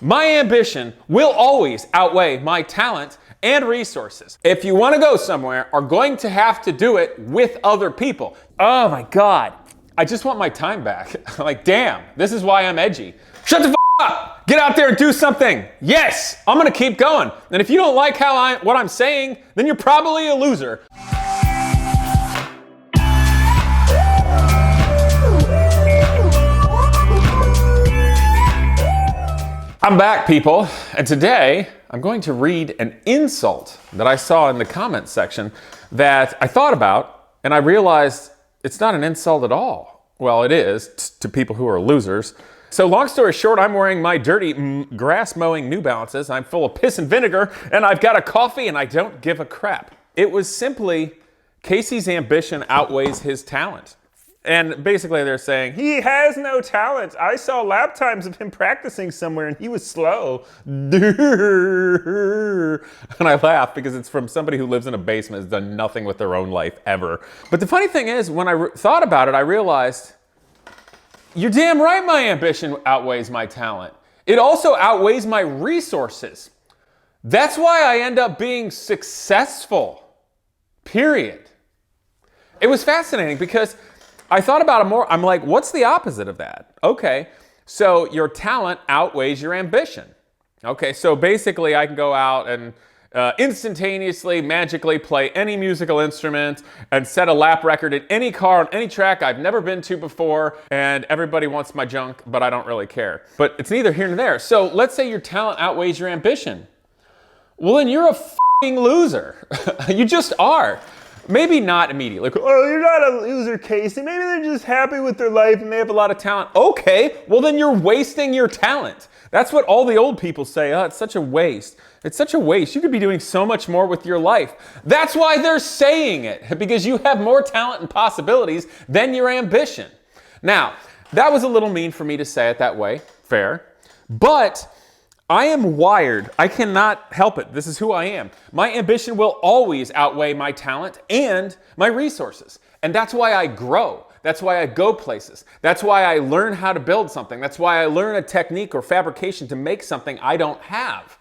My ambition will always outweigh my talent and resources. If you want to go somewhere, are going to have to do it with other people. Oh my God. I just want my time back. Like, damn, this is why I'm edgy. Shut the f up! Get out there and do something. Yes, I'm gonna keep going. And if you don't like what I'm saying, then you're probably a loser. I'm back, people, and today I'm going to read an insult that I saw in the comments section that I thought about, and I realized it's not an insult at all. Well, it is to people who are losers. So long story short, I'm wearing my dirty grass mowing New Balances. I'm full of piss and vinegar, and I've got a coffee, and I don't give a crap. It was simply Caasey's ambition outweighs his talent. And basically they're saying, he has no talent. I saw lap times of him practicing somewhere and he was slow. And I laugh because it's from somebody who lives in a basement, has done nothing with their own life ever. But the funny thing is, when I thought about it, I realized, you're damn right my ambition outweighs my talent. It also outweighs my resources. That's why I end up being successful, period. It was fascinating because I thought about it more. I'm like, what's the opposite of that? Okay, so your talent outweighs your ambition. Okay, so basically I can go out and instantaneously, magically play any musical instrument and set a lap record in any car on any track I've never been to before, and everybody wants my junk, but I don't really care. But it's neither here nor there. So let's say your talent outweighs your ambition. Well, then you're a f***ing loser. You just are. Maybe not immediately. Like, oh, you're not a loser, Caasey. Maybe they're just happy with their life and they have a lot of talent. Okay, well then you're wasting your talent. That's what all the old people say. Oh, it's such a waste. It's such a waste. You could be doing so much more with your life. That's why they're saying it, because you have more talent and possibilities than your ambition. Now, that was a little mean for me to say it that way. Fair. But I am wired. I cannot help it. This is who I am. My ambition will always outweigh my talent and my resources. And that's why I grow. That's why I go places. That's why I learn how to build something. That's why I learn a technique or fabrication to make something I don't have.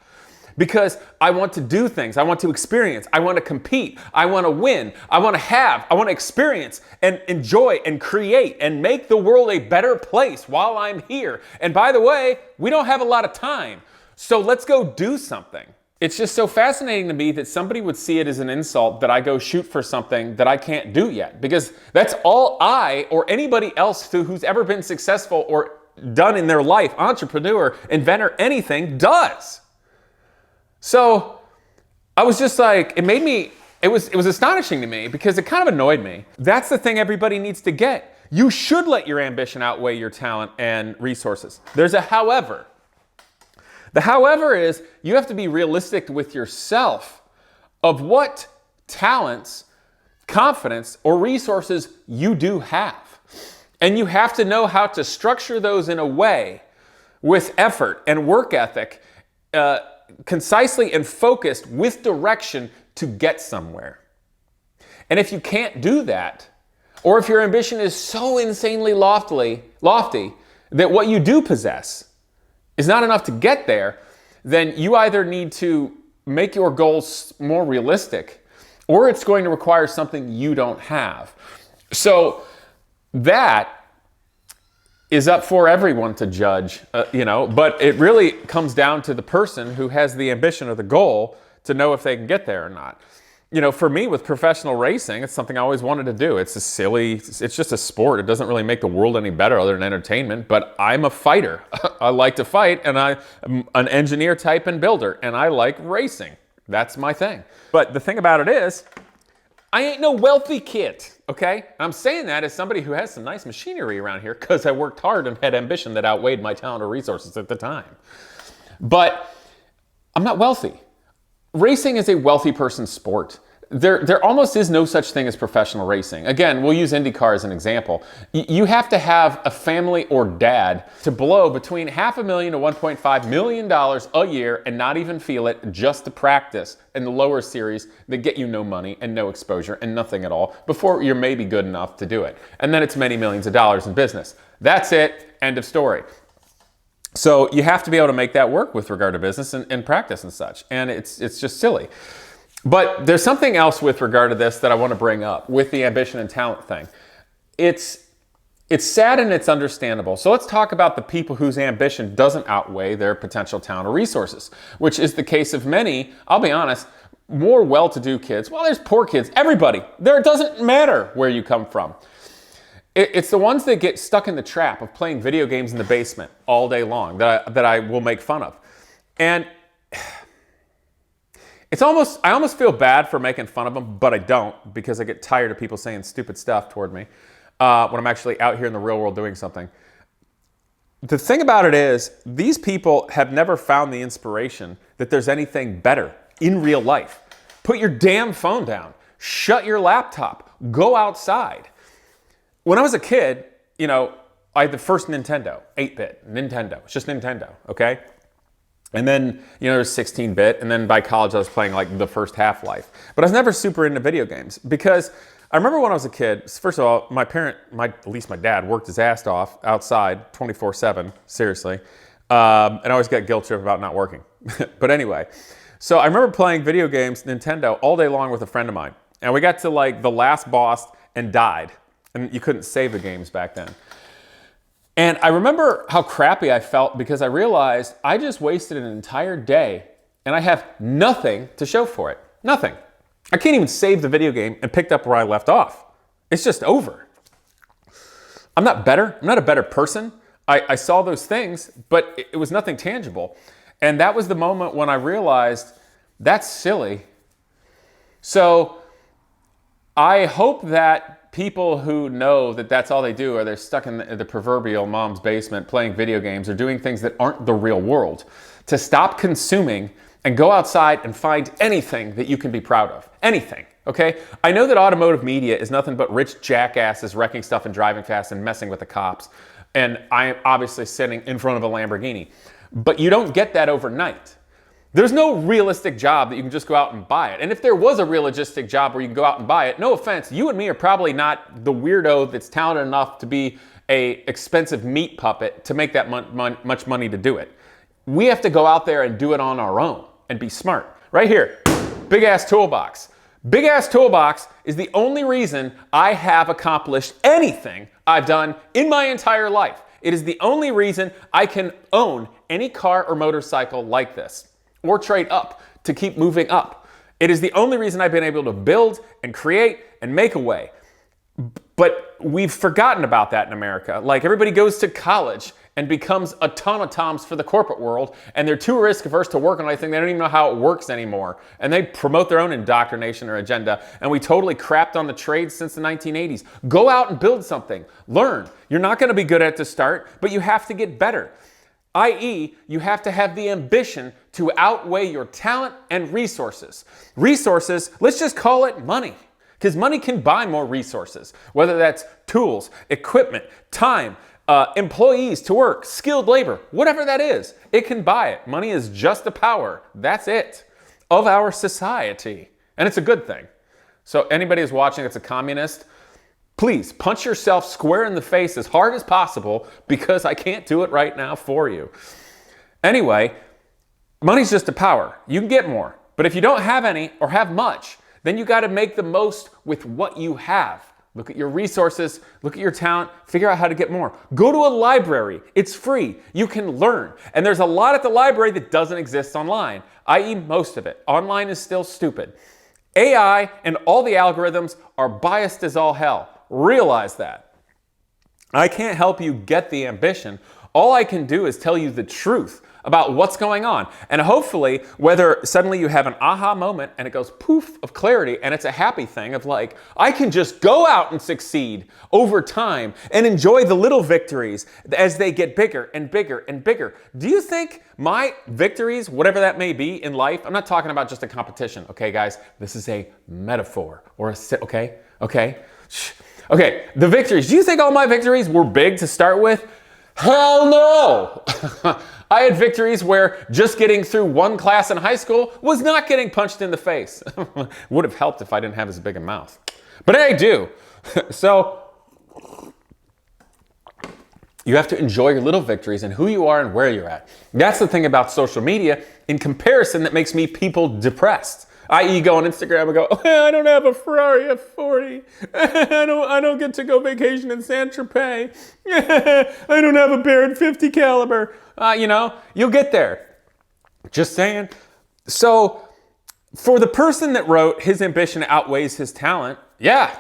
Because I want to do things. I want to experience. I want to compete. I want to win. I want to experience and enjoy and create and make the world a better place while I'm here. And by the way, we don't have a lot of time. So let's go do something. It's just so fascinating to me that somebody would see it as an insult that I go shoot for something that I can't do yet. Because that's all I or anybody else who's ever been successful or done in their life, entrepreneur, inventor, anything, does. So I was just like, it was astonishing to me because it kind of annoyed me. That's the thing everybody needs to get. You should let your ambition outweigh your talent and resources. There's a however. The however is you have to be realistic with yourself of what talents, confidence, or resources you do have. And you have to know how to structure those in a way with effort and work ethic, concisely and focused with direction to get somewhere. And if you can't do that, or if your ambition is so insanely lofty that what you do possess is not enough to get there, then you either need to make your goals more realistic, or it's going to require something you don't have. So that is up for everyone to judge, but it really comes down to the person who has the ambition or the goal to know if they can get there or not. For me with professional racing, it's something I always wanted to do. It's just a sport. It doesn't really make the world any better other than entertainment, but I'm a fighter. I like to fight, and I'm an engineer type and builder, and I like racing. That's my thing. But the thing about it is, I ain't no wealthy kid, okay? And I'm saying that as somebody who has some nice machinery around here because I worked hard and had ambition that outweighed my talent or resources at the time. But I'm not wealthy. Racing is a wealthy person's sport. There almost is no such thing as professional racing. Again, we'll use IndyCar as an example. You have to have a family or dad to blow between $500,000 to $1.5 million a year and not even feel it, just to practice in the lower series that get you no money and no exposure and nothing at all before you're maybe good enough to do it. And then it's many millions of dollars in business. That's it. End of story. So you have to be able to make that work with regard to business and practice and such. And it's just silly. But there's something else with regard to this that I want to bring up with the ambition and talent thing. It's sad and it's understandable. So let's talk about the people whose ambition doesn't outweigh their potential talent or resources, which is the case of many, I'll be honest, more well-to-do kids. Well, there's poor kids, everybody. It doesn't matter where you come from. It's the ones that get stuck in the trap of playing video games in the basement all day long that I will make fun of. And I almost feel bad for making fun of them, but I don't, because I get tired of people saying stupid stuff toward me when I'm actually out here in the real world doing something. The thing about it is, these people have never found the inspiration that there's anything better in real life. Put your damn phone down. Shut your laptop. Go outside. When I was a kid, I had the first Nintendo, 8-bit Nintendo. It's just Nintendo, okay? And then, there's 16-bit, and then by college I was playing like the first Half-Life. But I was never super into video games because I remember when I was a kid, first of all, at least my dad, worked his ass off outside 24/7, seriously. And I always got guilt trip about not working. But anyway, so I remember playing video games, Nintendo, all day long with a friend of mine. And we got to like the last boss and died. And you couldn't save the games back then. And I remember how crappy I felt because I realized I just wasted an entire day and I have nothing to show for it. Nothing. I can't even save the video game and picked up where I left off. It's just over. I'm not better. I'm not a better person. I saw those things, but it was nothing tangible. And that was the moment when I realized that's silly. So I hope that people who know that that's all they do, or they're stuck in the proverbial mom's basement playing video games or doing things that aren't the real world, to stop consuming and go outside and find anything that you can be proud of. Anything, okay? I know that automotive media is nothing but rich jackasses wrecking stuff and driving fast and messing with the cops. And I am obviously sitting in front of a Lamborghini. But you don't get that overnight. There's no realistic job that you can just go out and buy it. And if there was a realistic job where you can go out and buy it, no offense, you and me are probably not the weirdo that's talented enough to be an expensive meat puppet to make that much money to do it. We have to go out there and do it on our own and be smart. Right here, big ass toolbox. Big ass toolbox is the only reason I have accomplished anything I've done in my entire life. It is the only reason I can own any car or motorcycle like this, or trade up to keep moving up. It is the only reason I've been able to build and create and make a way. But we've forgotten about that in America. Like, everybody goes to college and becomes automatons for the corporate world, and they're too risk averse to work on anything. They don't even know how it works anymore. And they promote their own indoctrination or agenda, and we totally crapped on the trades since the 1980s. Go out and build something. Learn. You're not going to be good at it to start, but you have to get better. i.e., you have to have the ambition to outweigh your talent and resources. Resources, let's just call it money, because money can buy more resources, whether that's tools, equipment, time, employees to work, skilled labor, whatever that is, it can buy it. Money is just a power, that's it, of our society. And it's a good thing. So anybody who's watching that's a communist, please punch yourself square in the face as hard as possible, because I can't do it right now for you. Anyway, money's just a power. You can get more. But if you don't have any or have much, then you got to make the most with what you have. Look at your resources, look at your talent, figure out how to get more. Go to a library. It's free. You can learn. And there's a lot at the library that doesn't exist online, i.e. most of it. Online is still stupid. AI and all the algorithms are biased as all hell. Realize that. I can't help you get the ambition. All I can do is tell you the truth about what's going on. And hopefully, whether suddenly you have an aha moment and it goes poof of clarity and it's a happy thing of like, I can just go out and succeed over time and enjoy the little victories as they get bigger and bigger and bigger. Do you think my victories, whatever that may be in life, I'm not talking about just a competition, okay guys? This is a metaphor or okay? Okay, the victories. Do you think all my victories were big to start with? Hell no! I had victories where just getting through one class in high school was not getting punched in the face. Would have helped if I didn't have as big a mouth. But I do. So, You have to enjoy your little victories and who you are and where you're at. That's the thing about social media in comparison that makes me people depressed. I.e. go on Instagram and go, oh, I don't have a Ferrari F40. I don't get to go vacation in Saint-Tropez. I don't have a Barrett 50 caliber. You'll get there. Just saying. So for the person that wrote his ambition outweighs his talent, yeah,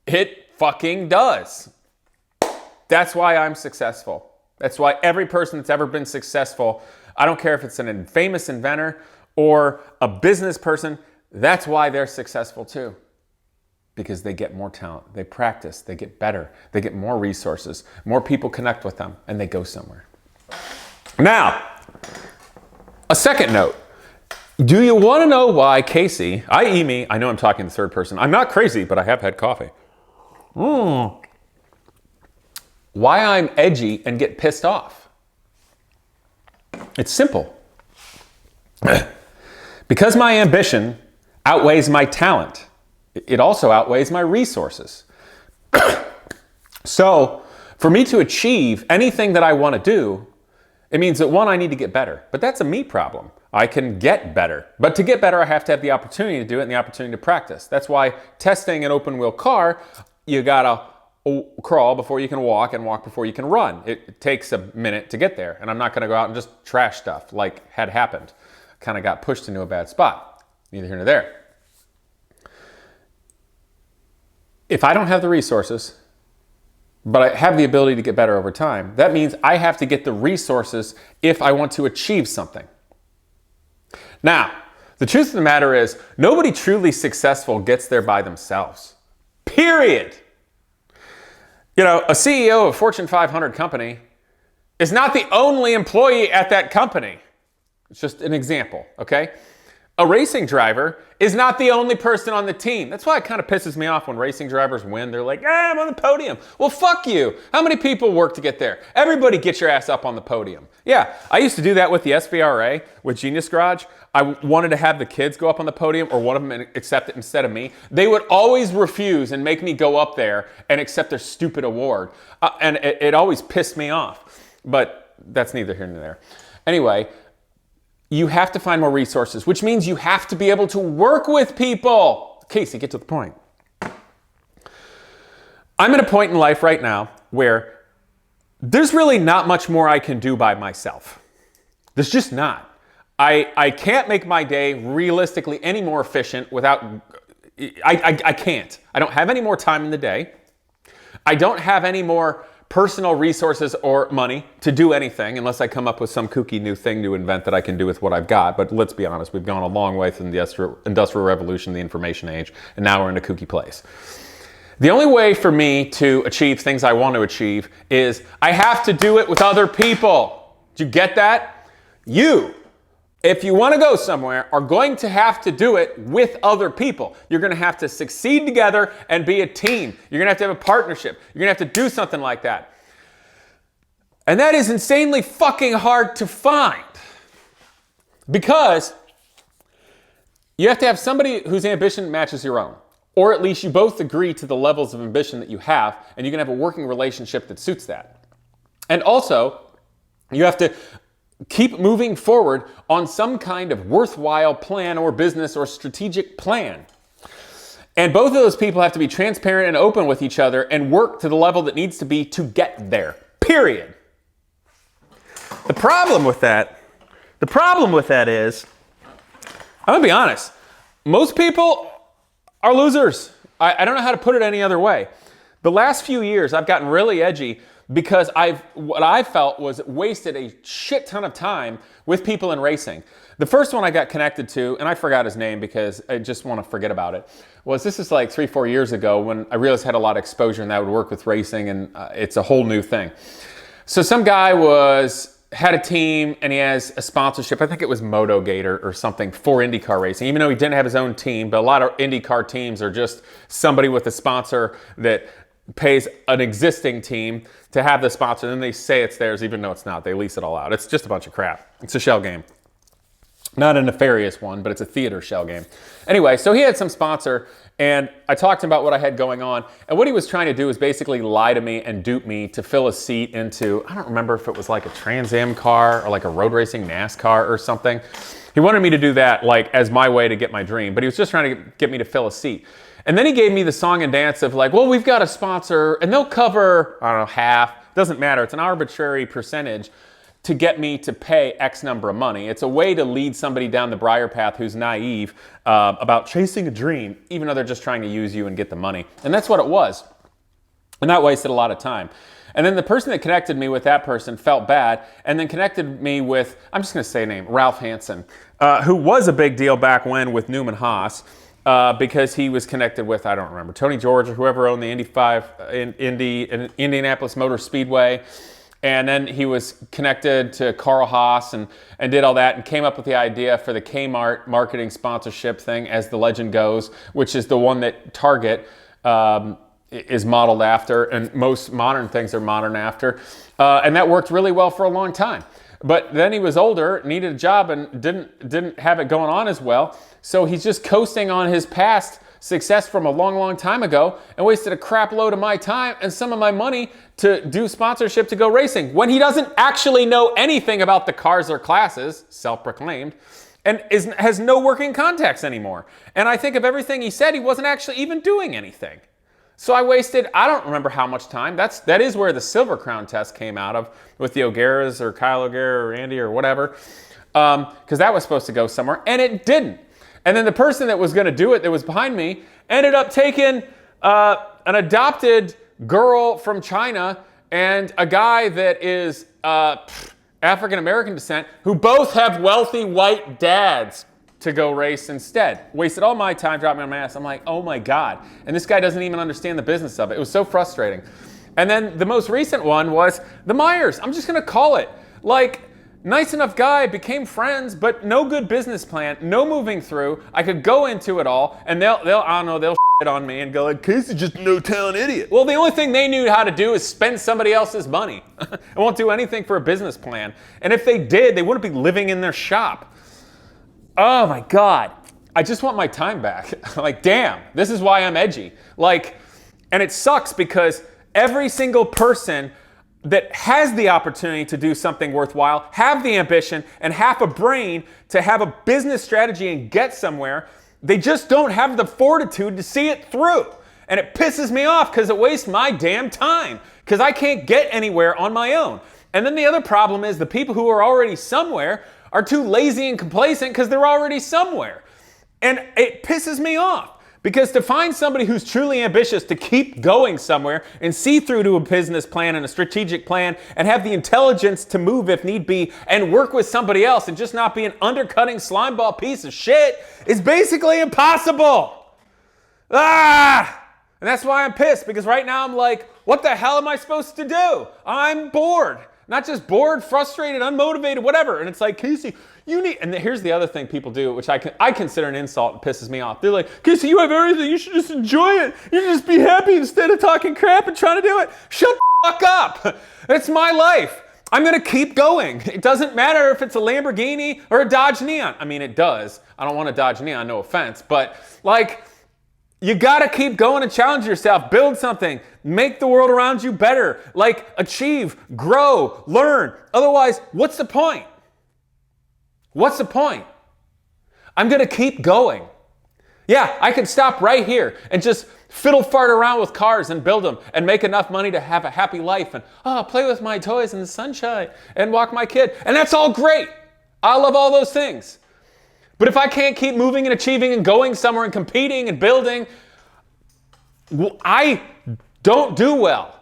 it fucking does. That's why I'm successful. That's why every person that's ever been successful, I don't care if it's a famous inventor or a business person, that's why they're successful too. Because they get more talent, they practice, they get better, they get more resources, more people connect with them, and they go somewhere. Now, a second note. Do you want to know why Caasey, i.e. me, I know I'm talking in the third person, I'm not crazy, but I have had coffee. Why I'm edgy and get pissed off? It's simple. Because my ambition outweighs my talent, it also outweighs my resources. So, for me to achieve anything that I want to do, it means that one, I need to get better. But that's a me problem. I can get better. But to get better, I have to have the opportunity to do it and the opportunity to practice. That's why testing an open wheel car, you gotta crawl before you can walk and walk before you can run. It takes a minute to get there. And I'm not gonna go out and just trash stuff like had happened. Kind of got pushed into a bad spot. Neither here nor there. If I don't have the resources, but I have the ability to get better over time, that means I have to get the resources if I want to achieve something. Now, the truth of the matter is, nobody truly successful gets there by themselves. Period. A CEO of a Fortune 500 company is not the only employee at that company. It's just an example, okay? A racing driver is not the only person on the team. That's why it kind of pisses me off when racing drivers win. They're like, I'm on the podium. Well, fuck you. How many people work to get there? Everybody get your ass up on the podium. Yeah, I used to do that with the SVRA, with Genius Garage. I wanted to have the kids go up on the podium or one of them accept it instead of me. They would always refuse and make me go up there and accept their stupid award. And it always pissed me off. But that's neither here nor there. Anyway, you have to find more resources, which means you have to be able to work with people. Caasey, get to the point. I'm at a point in life right now where there's really not much more I can do by myself. There's just not. I can't make my day realistically any more efficient without, I can't. I don't have any more time in the day. I don't have any more personal resources or money to do anything unless I come up with some kooky new thing to invent that I can do with what I've got. But let's be honest, we've gone a long way from the Industrial Revolution, the information age, and now we're in a kooky place. The only way for me to achieve things I want to achieve is I have to do it with other people. Do you get that? You, if you want to go somewhere, are going to have to do it with other people. You're going to have to succeed together and be a team. You're going to have a partnership. You're going to have to do something like that. And that is insanely fucking hard to find. Because you have to have somebody whose ambition matches your own. Or at least you both agree to the levels of ambition that you have, and you can have a working relationship that suits that. And also, you have to keep moving forward on some kind of worthwhile plan or business or strategic plan. And both of those people have to be transparent and open with each other and work to the level that needs to be to get there. Period. The problem with that is, I'm gonna be honest, most people are losers. I don't know how to put it any other way. The last few years, I've gotten really edgy because what I felt was wasted a shit ton of time with people in racing. The first one I got connected to, and I forgot his name because I just want to forget about it, this is like 3-4 years ago when I realized I had a lot of exposure and that would work with racing, and it's a whole new thing. So some guy had a team and he has a sponsorship. I think it was MotoGate or something for IndyCar racing, even though he didn't have his own team. But a lot of IndyCar teams are just somebody with a sponsor that pays an existing team to have the sponsor, and then they say it's theirs even though it's not. They lease it all out. It's just a bunch of crap. It's a shell game. Not a nefarious one, but it's a theater shell game. Anyway, so he had some sponsor, and I talked to him about what I had going on. And what he was trying to do is basically lie to me and dupe me to fill a seat into, I don't remember if it was like a Trans Am car or like a road racing NASCAR or something. He wanted me to do that like as my way to get my dream, but he was just trying to get me to fill a seat. And then he gave me the song and dance of like, well, we've got a sponsor and they'll cover, I don't know, half. Doesn't matter. It's an arbitrary percentage to get me to pay X number of money. It's a way to lead somebody down the briar path who's naive about chasing a dream, even though they're just trying to use you and get the money. And that's what it was. And that wasted a lot of time. And then the person that connected me with that person felt bad and then connected me with, I'm just gonna say a name, Ralph Hansen, who was a big deal back when with Newman Haas, because he was connected with, I don't remember, Tony George or whoever owned the Indianapolis Motor Speedway. And then he was connected to Carl Haas and did all that and came up with the idea for the Kmart marketing sponsorship thing, as the legend goes, which is the one that Target is modeled after and most modern things are modern after. And that worked really well for a long time. But then he was older, needed a job, and didn't have it going on as well. So he's just coasting on his past success from a long, long time ago and wasted a crap load of my time and some of my money to do sponsorship to go racing when he doesn't actually know anything about the cars or classes, self-proclaimed, and has no working contacts anymore. And I think of everything he said, he wasn't actually even doing anything. So I wasted, I don't remember how much time. That is where the Silver Crown test came out of with the O'Garas or Kyle O'Gara or Andy or whatever, because that was supposed to go somewhere, and it didn't. And then the person that was going to do it that was behind me ended up taking an adopted girl from China and a guy that is African-American descent who both have wealthy white dads to go race instead. Wasted all my time, dropped me on my ass. I'm like, oh my God. And this guy doesn't even understand the business of it. It was so frustrating. And then the most recent one was the Myers. I'm just going to call it. Like, nice enough guy, became friends, but no good business plan, no moving through. I could go into it all, and they'll I don't know, they'll shit on me and go like, Caasey's just a no-talent idiot. Well, the only thing they knew how to do is spend somebody else's money. It won't do anything for a business plan. And if they did, they wouldn't be living in their shop. Oh my God. I just want my time back. Like, damn, this is why I'm edgy. Like, and it sucks because every single person that has the opportunity to do something worthwhile, have the ambition, and have a brain to have a business strategy and get somewhere, they just don't have the fortitude to see it through. And it pisses me off because it wastes my damn time because I can't get anywhere on my own. And then the other problem is the people who are already somewhere are too lazy and complacent because they're already somewhere. And it pisses me off. Because to find somebody who's truly ambitious to keep going somewhere and see through to a business plan and a strategic plan and have the intelligence to move if need be and work with somebody else and just not be an undercutting slimeball piece of shit is basically impossible. And that's why I'm pissed, because right now I'm like, what the hell am I supposed to do? I'm bored. Not just bored, frustrated, unmotivated, whatever. And it's like, Caasey, you need, and here's the other thing people do, which I consider an insult and pisses me off. They're like, Caasey, you have everything. You should just enjoy it. You should just be happy instead of talking crap and trying to do it. Shut the fuck up. It's my life. I'm going to keep going. It doesn't matter if it's a Lamborghini or a Dodge Neon. I mean, it does. I don't want a Dodge Neon, no offense. But like, you got to keep going and challenge yourself. Build something. Make the world around you better. Like, achieve, grow, learn. Otherwise, what's the point? What's the point? I'm going to keep going. Yeah, I could stop right here and just fiddle fart around with cars and build them and make enough money to have a happy life and play with my toys in the sunshine and walk my kid. And that's all great. I love all those things. But if I can't keep moving and achieving and going somewhere and competing and building, I don't do well.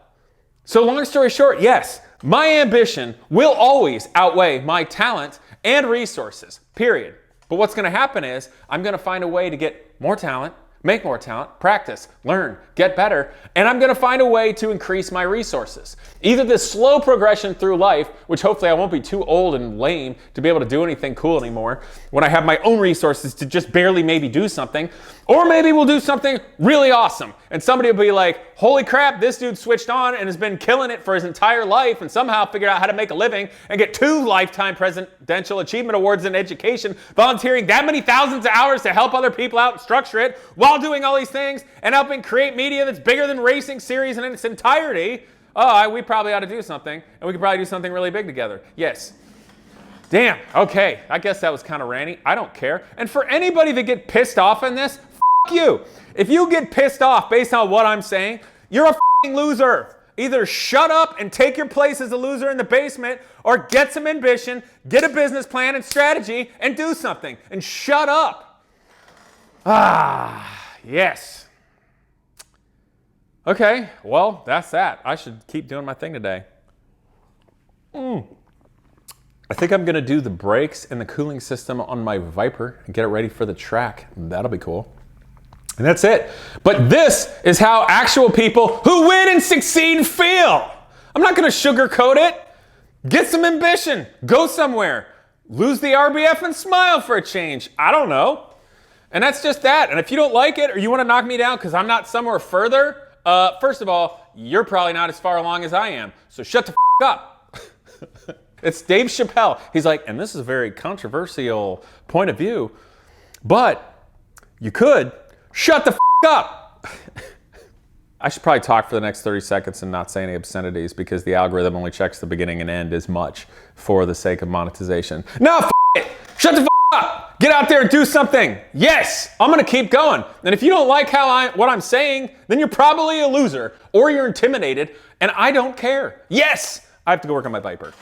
So long story short, yes, my ambition will always outweigh my talent and resources, period. But what's going to happen is I'm going to find a way to get more talent, make more talent, practice, learn, get better, and I'm gonna find a way to increase my resources. Either this slow progression through life, which hopefully I won't be too old and lame to be able to do anything cool anymore, when I have my own resources to just barely maybe do something, or maybe we'll do something really awesome, and somebody will be like, holy crap, this dude switched on and has been killing it for his entire life and somehow figured out how to make a living and get 2 lifetime presidential achievement awards in education, volunteering that many thousands of hours to help other people out and structure it while doing all these things and helping create media that's bigger than racing series in its entirety. Oh, we probably ought to do something, and we could probably do something really big together. Yes. Damn, okay, I guess that was kind of ranty. I don't care. And for anybody that get pissed off in this, f*** you. If you get pissed off based on what I'm saying, you're a f***ing loser. Either shut up and take your place as a loser in the basement, or get some ambition, get a business plan and strategy, and do something. And shut up. Ah, yes. Okay, well, that's that. I should keep doing my thing today. I think I'm gonna do the brakes and the cooling system on my Viper and get it ready for the track. That'll be cool. And that's it. But this is how actual people who win and succeed feel. I'm not gonna sugarcoat it. Get some ambition, go somewhere, lose the RBF and smile for a change. I don't know. And that's just that. And if you don't like it or you wanna knock me down because I'm not somewhere further, first of all, you're probably not as far along as I am. So shut the f up. It's Dave Chappelle. He's like, and this is a very controversial point of view, but you could shut the f up. I should probably talk for the next 30 seconds and not say any obscenities because the algorithm only checks the beginning and end as much for the sake of monetization. No, f it. Shut the f up. Get out there and do something. Yes, I'm gonna keep going. And if you don't like what I'm saying, then you're probably a loser or you're intimidated and I don't care. Yes, I have to go work on my Viper.